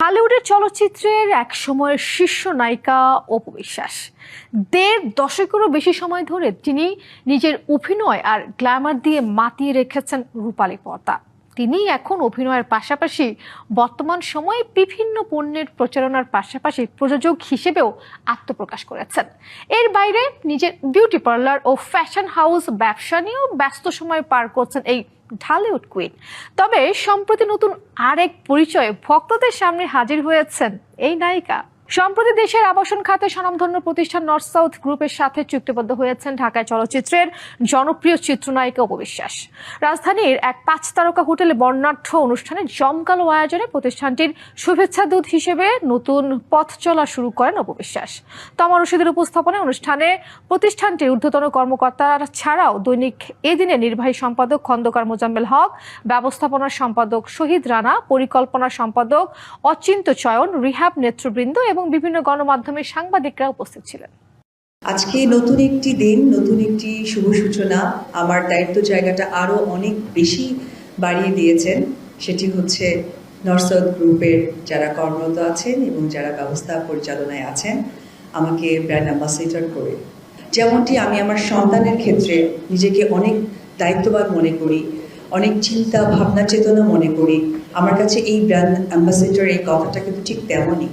হলিউডের চলচ্চিত্রের এক সময়ের শীর্ষ নায়িকা অপু বিশ্বাস ১.৫ দশকেরও বেশি সময় ধরে তিনি নিজের অভিনয় আর গ্ল্যামার দিয়ে মাতিয়ে রেখেছেন রূপালী পর্দা। তিনি এখন অভিনয়ের পাশাপাশি বর্তমান সময়ে বিভিন্ন পণ্যের প্রচারণার পাশাপাশি প্রযোজক হিসেবেও আত্মপ্রকাশ করেছেন। এর বাইরে নিজের বিউটি পার্লার ও ফ্যাশন হাউস ব্যবসা নিয়েও ব্যস্ত সময় পার করছেন এই ঢালিউড কুইন। তবে সম্প্রতি নতুন আরেক পরিচয়ে ভক্তদের সামনে হাজির হয়েছেন এই নায়িকা। সম্প্রতি দেশের আবাসন খাতে স্বনামধন্য প্রতিষ্ঠান নর্থ সাউথ গ্রুপের সাথে চুক্তিবদ্ধ হয়েছেন ঢাকায় চলচ্চিত্রের জনপ্রিয় চিত্রনায়িকা অপু বিশ্বাস। রাজধানীর এক ৫ তারকা হোটেলে বর্ণাঢ্য অনুষ্ঠানে জমকালো আয়োজনে প্রতিষ্ঠানটির শুভেচ্ছা দূত হিসেবে নতুন পথ চলা শুরু করেন অপু বিশ্বাস। তমা রশিদের উপস্থাপনায় অনুষ্ঠানে প্রতিষ্ঠানটির ঊর্ধ্বতন কর্মকর্তারা ছাড়াও দৈনিক এদিনের নির্বাহী সম্পাদক খন্দকার মোজাম্মেল হক, ব্যবস্থাপনা সম্পাদক শহীদ রানা, পরিকল্পনা সম্পাদক অচিন্ত চয়ন, রিহাব নেতৃবৃন্দ এবং বিভিন্ন গণমাধ্যমের সাংবাদিকরা উপস্থিত ছিলেন। আজকে নতুন একটি দিন, নতুন একটি শুভ সূচনা। আমার দায়িত্ব জায়গাটা আরো অনেক বেশি বাড়িয়ে দিয়েছেন। সেটি হচ্ছে নর্থ সাউথ গ্রুপের যারা কর্মরত আছেন এবং যারা ব্যবস্থা পরিচালনায় আছেন আমাকে ব্র্যান্ড অ্যাম্বাসেডর করে। যেমনটি আমি আমার সন্তানের ক্ষেত্রে নিজেকে অনেক দায়িত্ববান মনে করি, অনেক চিন্তা ভাবনা চেতনা মনে করি, আমার কাছে এই ব্র্যান্ড অ্যাম্বাসেডর এই কথাটা কিন্তু ঠিক তেমনই।